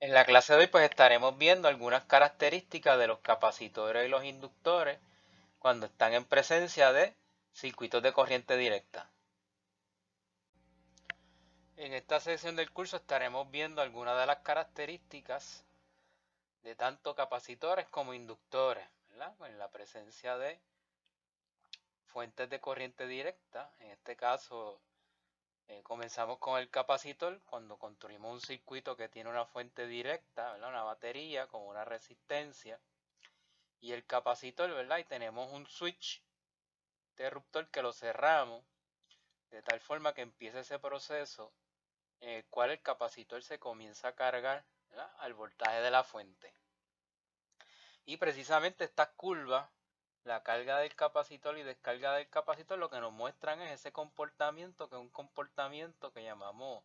En la clase de hoy pues estaremos viendo algunas características de los capacitores y los inductores cuando están en presencia de circuitos de corriente directa. En esta sección del curso estaremos viendo algunas de las características de tanto capacitores como inductores, ¿verdad? En la presencia de fuentes de corriente directa. En este caso comenzamos con el capacitor cuando construimos un circuito que tiene una fuente directa, ¿verdad? Una batería con una resistencia y el capacitor, ¿verdad? Y tenemos un switch interruptor que lo cerramos de tal forma que empiece ese proceso en el cual el capacitor se comienza a cargar, ¿verdad?, al voltaje de la fuente. Y precisamente estas curvas, la carga del capacitor y descarga del capacitor, lo que nos muestran es ese comportamiento, que es un comportamiento que llamamos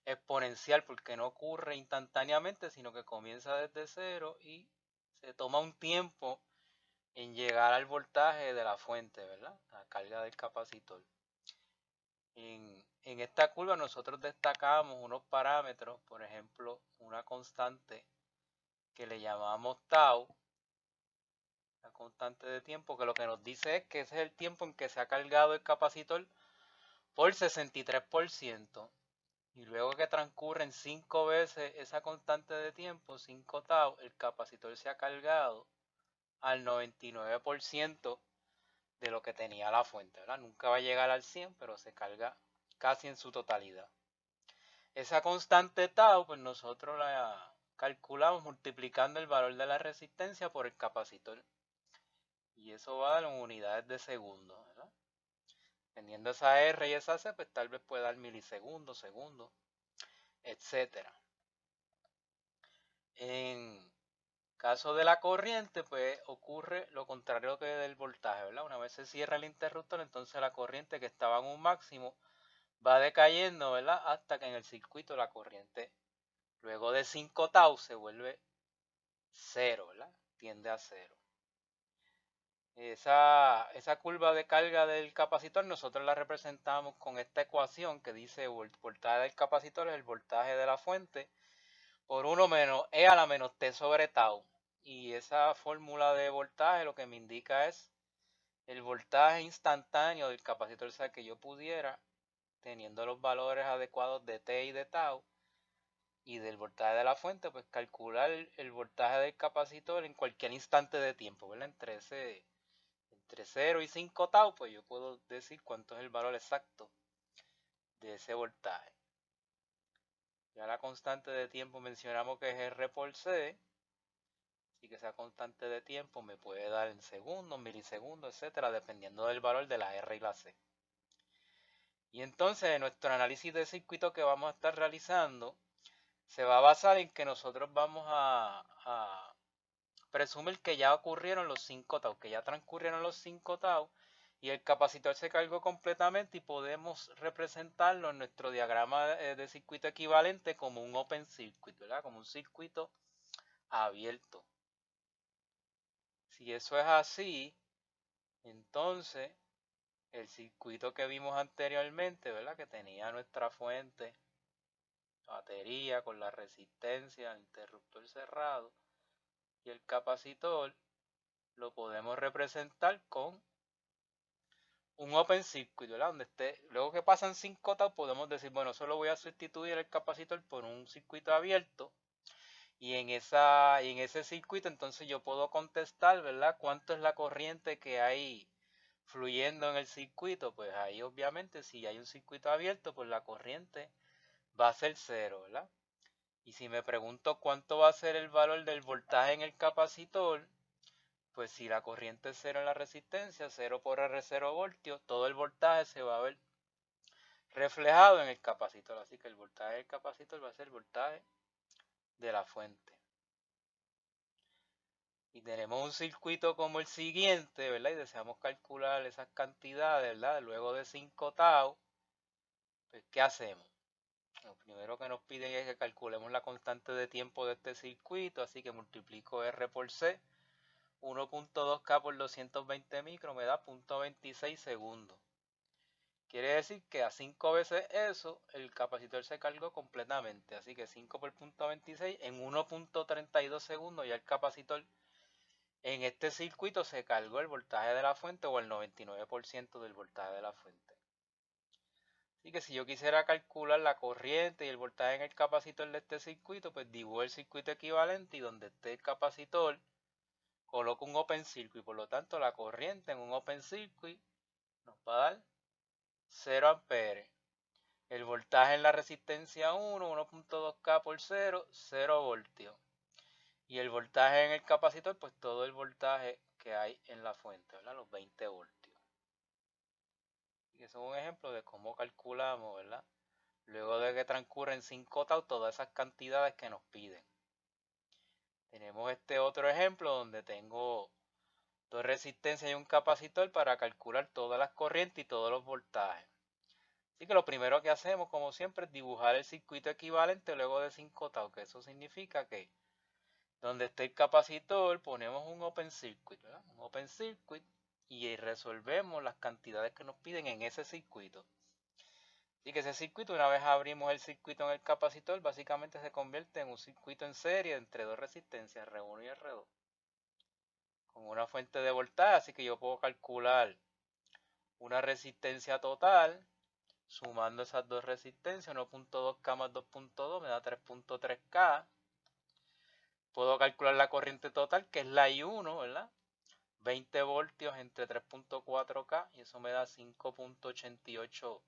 exponencial, porque no ocurre instantáneamente, sino que comienza desde cero y se toma un tiempo en llegar al voltaje de la fuente, ¿verdad? La carga del capacitor. En esta curva nosotros destacamos unos parámetros, por ejemplo, una constante que le llamamos tau, la constante de tiempo, que lo que nos dice es que ese es el tiempo en que se ha cargado el capacitor por 63%. Y luego que transcurren 5 veces esa constante de tiempo, 5 tau, el capacitor se ha cargado al 99% de lo que tenía la fuente, ¿verdad? Nunca va a llegar al 100, pero se carga casi en su totalidad. Esa constante tau, pues nosotros la calculamos multiplicando el valor de la resistencia por el capacitor. Y eso va a dar en unidades de segundo, ¿verdad? Dependiendo esa R y esa C, pues tal vez pueda dar milisegundos, segundos, etc. En caso de la corriente, pues ocurre lo contrario que del voltaje, ¿verdad? Una vez se cierra el interruptor, entonces la corriente que estaba en un máximo va decayendo, ¿verdad? Hasta que en el circuito la corriente, luego de 5 tau, se vuelve cero, ¿verdad? Tiende a cero. Esa curva de carga del capacitor nosotros la representamos con esta ecuación que dice el voltaje del capacitor es el voltaje de la fuente por 1 menos E a la menos T sobre tau. Y esa fórmula de voltaje lo que me indica es el voltaje instantáneo del capacitor, o sea que yo pudiera, teniendo los valores adecuados de T y de tau y del voltaje de la fuente, pues calcular el voltaje del capacitor en cualquier instante de tiempo, ¿verdad? Entre 0 y 5 tau, pues yo puedo decir cuánto es el valor exacto de ese voltaje. Ya la constante de tiempo mencionamos que es R por C, así que esa constante de tiempo me puede dar en segundos, milisegundos, etcétera, dependiendo del valor de la R y la C. Y entonces en nuestro análisis de circuito que vamos a estar realizando se va a basar en que nosotros vamos a presumir que ya ocurrieron los 5 tau, que ya transcurrieron los 5 tau y el capacitor se cargó completamente y podemos representarlo en nuestro diagrama de circuito equivalente como un open circuit, ¿verdad? Como un circuito abierto. Si eso es así, entonces el circuito que vimos anteriormente, ¿verdad? Que tenía nuestra fuente, batería con la resistencia, el interruptor cerrado y el capacitor, lo podemos representar con un open circuit, ¿verdad? Donde esté, luego que pasan 5 tau, podemos decir, bueno, solo voy a sustituir el capacitor por un circuito abierto. Y en ese circuito, entonces yo puedo contestar, ¿verdad? ¿Cuánto es la corriente que hay fluyendo en el circuito? Pues ahí, obviamente, si hay un circuito abierto, pues la corriente va a ser cero, ¿verdad? Y si me pregunto cuánto va a ser el valor del voltaje en el capacitor, pues si la corriente es cero en la resistencia, 0 por R0 voltios, todo el voltaje se va a ver reflejado en el capacitor. Así que el voltaje del capacitor va a ser el voltaje de la fuente. Y tenemos un circuito como el siguiente, ¿verdad? Y deseamos calcular esas cantidades, ¿verdad? Luego de 5 tau, pues ¿qué hacemos? Lo primero que nos piden es que calculemos la constante de tiempo de este circuito, así que multiplico R por C, 1.2K por 220 micros me da 0.26 segundos. Quiere decir que a 5 veces eso, el capacitor se cargó completamente. Así que 5 por punto 26 en 1.32 segundos ya el capacitor en este circuito se cargó el voltaje de la fuente o el 99% del voltaje de la fuente. Así que si yo quisiera calcular la corriente y el voltaje en el capacitor de este circuito, pues dibujo el circuito equivalente y donde esté el capacitor, coloco un open circuit. Por lo tanto, la corriente en un open circuit nos va a dar 0 amperes. El voltaje en la resistencia 1, 1.2K por 0, 0 voltios. Y el voltaje en el capacitor, pues todo el voltaje que hay en la fuente, ¿verdad? Los 20 voltios. Y eso es un ejemplo de cómo calculamos, ¿verdad? Luego de que transcurren 5 tau, todas esas cantidades que nos piden. Tenemos este otro ejemplo donde tengo dos resistencias y un capacitor para calcular todas las corrientes y todos los voltajes. Así que lo primero que hacemos, como siempre, es dibujar el circuito equivalente luego de 5 tau, que eso significa que donde esté el capacitor ponemos un open circuit, ¿verdad? Un open circuit y resolvemos las cantidades que nos piden en ese circuito. Así que ese circuito, una vez abrimos el circuito en el capacitor, básicamente se convierte en un circuito en serie entre dos resistencias, R1 y R2, con una fuente de voltaje, así que yo puedo calcular una resistencia total sumando esas dos resistencias, 1.2K más 2.2 me da 3.3K. Puedo calcular la corriente total, que es la I1, ¿verdad? 20 voltios entre 3.4K y eso me da 5.88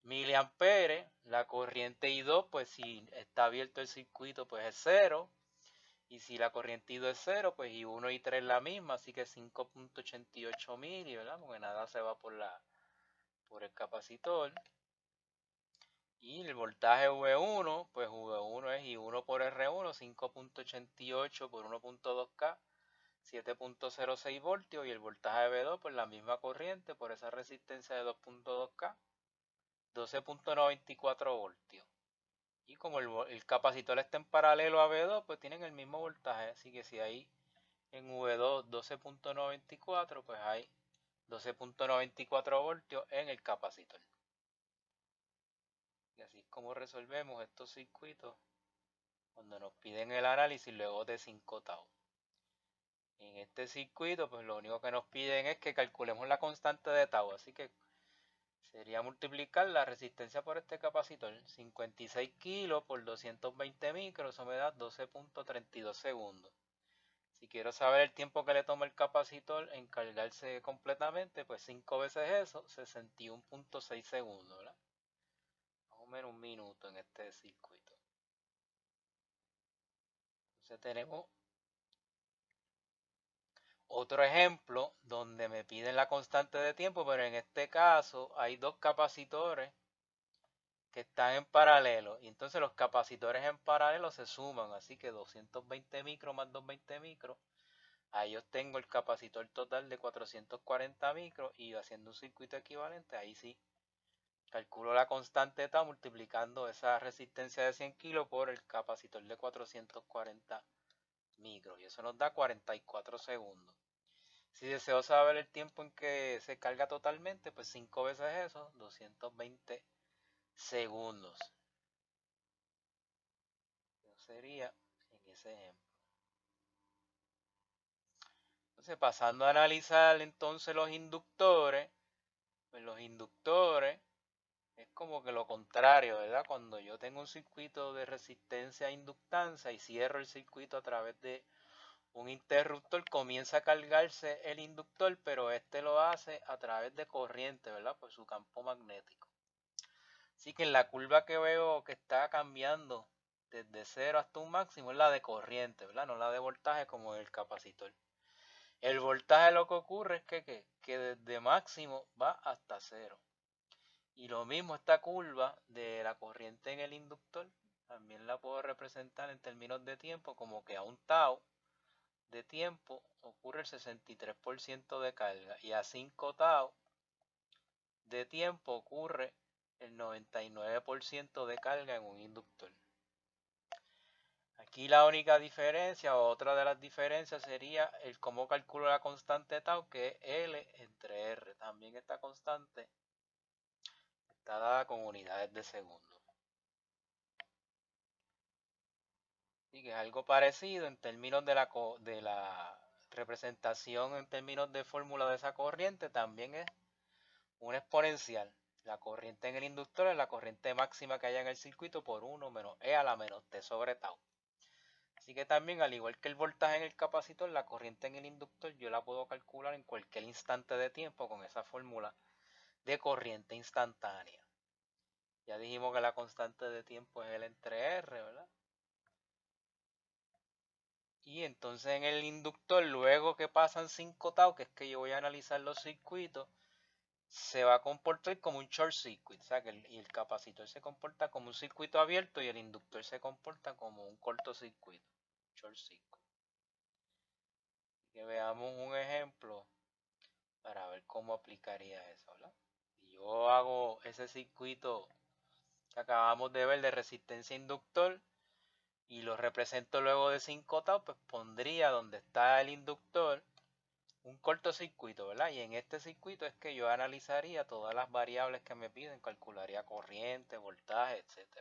miliamperes. La corriente I2, pues si está abierto el circuito, pues es 0. Y si la corriente I2 es 0, pues I1 y 3 es la misma, así que 5.88 mili, ¿verdad? Porque nada se va por el capacitor. Y el voltaje V1, pues V1 es I1 por R1, 5.88 por 1.2K, 7.06 voltios. Y el voltaje V2, pues la misma corriente por esa resistencia de 2.2K, 12.94 voltios. Y como el capacitor está en paralelo a V2, pues tienen el mismo voltaje. Así que si hay en V2 12.94, pues hay 12.94 voltios en el capacitor. Y así es como resolvemos estos circuitos cuando nos piden el análisis luego de 5 tau. En este circuito, pues lo único que nos piden es que calculemos la constante de tau. Así que sería multiplicar la resistencia por este capacitor. 56 kilos por 220 micros, eso me da 12.32 segundos. Si quiero saber el tiempo que le toma el capacitor en cargarse completamente, pues 5 veces eso, 61.6 segundos, ¿verdad? Más o menos un minuto en este circuito. Entonces tenemos otro ejemplo donde me piden la constante de tiempo, pero en este caso hay dos capacitores que están en paralelo. Y entonces los capacitores en paralelo se suman, así que 220 micros más 220 micros. Ahí yo tengo el capacitor total de 440 micros y haciendo un circuito equivalente, ahí sí calculo la constante tau multiplicando esa resistencia de 100 kilos por el capacitor de 440 micros y eso nos da 44 segundos. Si deseo saber el tiempo en que se carga totalmente, pues 5 veces eso, 220 segundos. Eso sería en ese ejemplo. Entonces, pasando a analizar entonces los inductores, pues los inductores es como que lo contrario, ¿verdad? Cuando yo tengo un circuito de resistencia a inductancia y cierro el circuito a través de un interruptor, comienza a cargarse el inductor, pero este lo hace a través de corriente, ¿verdad? Por su campo magnético. Así que en la curva que veo que está cambiando desde 0 hasta un máximo es la de corriente, ¿verdad? No la de voltaje como en el capacitor. El voltaje lo que ocurre es que desde máximo va hasta 0. Y lo mismo esta curva de la corriente en el inductor, también la puedo representar en términos de tiempo como que a un tau de tiempo ocurre el 63% de carga y a 5 tau de tiempo ocurre el 99% de carga en un inductor. Aquí la única diferencia o otra de las diferencias sería el cómo calculo la constante tau, que es L entre R. También esta constante Está dada con unidades de segundo. Así que es algo parecido en términos de la representación en términos de fórmula de esa corriente, también es una exponencial. La corriente en el inductor es la corriente máxima que haya en el circuito por 1 menos E a la menos T sobre tau. Así que también, al igual que el voltaje en el capacitor, la corriente en el inductor yo la puedo calcular en cualquier instante de tiempo con esa fórmula de corriente instantánea. Ya dijimos que la constante de tiempo es L entre R, ¿verdad? Y entonces en el inductor, luego que pasan 5 tau, que es que yo voy a analizar los circuitos, se va a comportar como un short circuit. O sea que el capacitor se comporta como un circuito abierto y el inductor se comporta como un cortocircuito, short circuit. Que veamos un ejemplo para ver cómo aplicaría eso, ¿verdad? Si yo hago ese circuito que acabamos de ver de resistencia inductor y lo represento luego de 5 tau, pues pondría donde está el inductor un cortocircuito, ¿verdad? Y en este circuito es que yo analizaría todas las variables que me piden, calcularía corriente, voltaje, etc.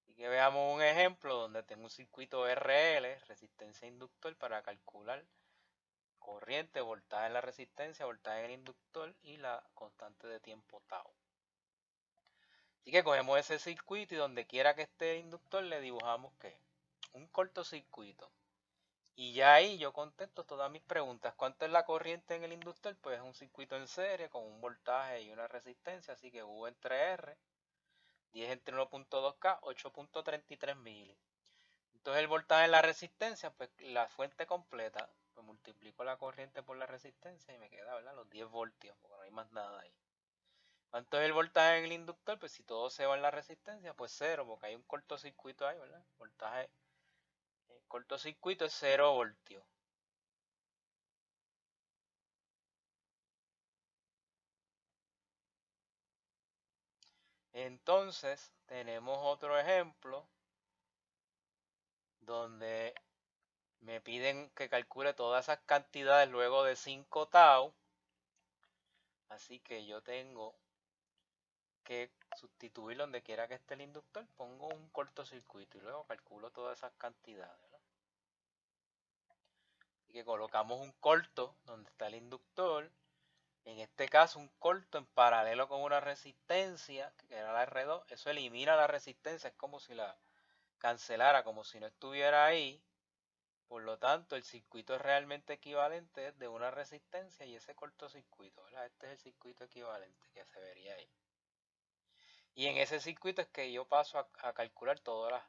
Así que veamos un ejemplo donde tengo un circuito RL, resistencia inductor, para calcular corriente, voltaje en la resistencia, voltaje en el inductor y la constante de tiempo tau. Así que cogemos ese circuito y donde quiera que esté el inductor le dibujamos ¿qué? Un cortocircuito. Y ya ahí yo contesto todas mis preguntas. ¿Cuánto es la corriente en el inductor? Pues es un circuito en serie con un voltaje y una resistencia, así que V entre R, 10 entre 1.2K, 8.33 mili. Entonces el voltaje en la resistencia, pues la fuente completa, pues multiplico la corriente por la resistencia y me queda, ¿verdad? Los 10 voltios, porque no hay más nada ahí. ¿Cuánto es el voltaje en el inductor? Pues si todo se va en la resistencia, pues 0, porque hay un cortocircuito ahí, ¿verdad? Voltaje, el cortocircuito es 0 voltios. Entonces, tenemos otro ejemplo donde me piden que calcule todas esas cantidades luego de 5 tau. Así que yo tengo que sustituir donde quiera que esté el inductor, pongo un cortocircuito y luego calculo todas esas cantidades, ¿no? Así que colocamos un corto donde está el inductor, en este caso un corto en paralelo con una resistencia, que era la R2, eso elimina la resistencia, es como si la cancelara, como si no estuviera ahí. Por lo tanto, el circuito es realmente equivalente de una resistencia y ese cortocircuito, ¿verdad? Este es el circuito equivalente que se vería ahí. Y en ese circuito es que yo paso a calcular todas las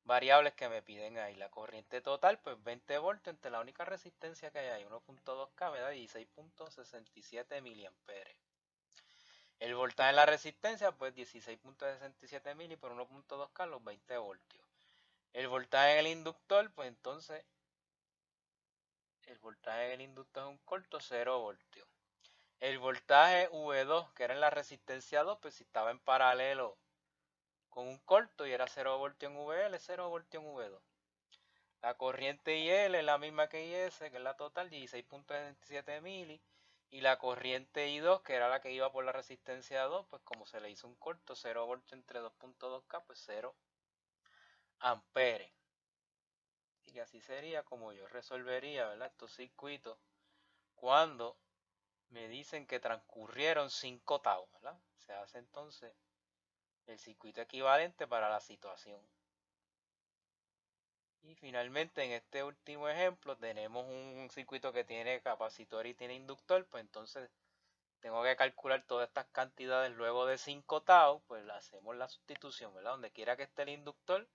variables que me piden ahí. La corriente total, pues 20 voltios entre la única resistencia que hay ahí, 1.2K, me da 16.67 miliamperes. El voltaje en la resistencia, pues 16.67 mili por 1.2K, los 20 voltios. El voltaje en el inductor, pues entonces el voltaje en el inductor es un corto, 0 voltios. El voltaje V2, que era en la resistencia 2, pues si estaba en paralelo con un corto y era 0 voltios en VL, 0 voltios en V2. La corriente IL es la misma que IS, que es la total, 16.67 mili. Y la corriente I2, que era la que iba por la resistencia 2, pues como se le hizo un corto, 0 voltios entre 2.2K, pues 0 amperes. Y que así sería como yo resolvería, ¿verdad?, estos circuitos cuando me dicen que transcurrieron 5 tau, ¿verdad? Se hace entonces el circuito equivalente para la situación. Y finalmente en este último ejemplo tenemos un circuito que tiene capacitor y tiene inductor, pues entonces tengo que calcular todas estas cantidades luego de 5 tau, pues hacemos la sustitución, ¿verdad? Donde quiera que esté el inductor,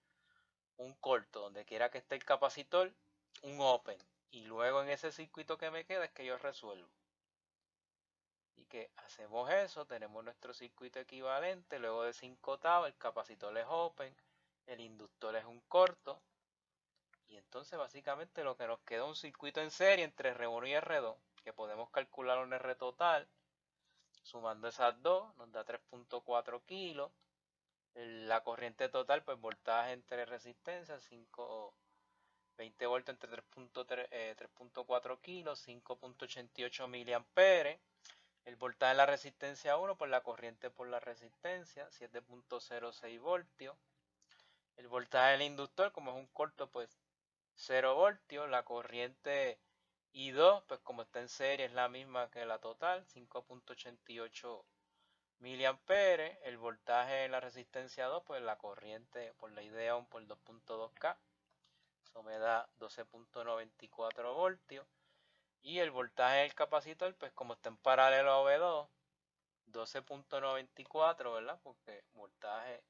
un corto, donde quiera que esté el capacitor, un open. Y luego en ese circuito que me queda es que yo resuelvo. Y que hacemos eso, tenemos nuestro circuito equivalente, luego de 5 tau, el capacitor es open, el inductor es un corto, y entonces básicamente lo que nos queda es un circuito en serie entre R1 y R2, que podemos calcular un R total, sumando esas dos, nos da 3.4 kilos, la corriente total, pues voltaje entre resistencias, 20 voltios entre 3.4 kilos, 5.88 miliamperes. El voltaje en la resistencia 1, pues la corriente por la resistencia, 7.06 voltios. El voltaje del inductor, como es un corto, pues 0 voltios. La corriente I2, pues como está en serie, es la misma que la total, 5.88 miliamperes. El voltaje en la resistencia 2, pues la corriente por la IDEON por 2.2K. Eso me da 12.94 voltios. Y el voltaje del capacitor, pues como está en paralelo a V2, 12.94, ¿verdad? Porque voltajes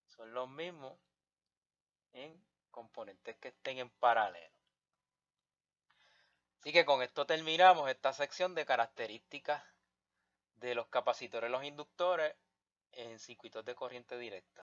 son los mismos en componentes que estén en paralelo. Así que con esto terminamos esta sección de características de los capacitores y los inductores en circuitos de corriente directa.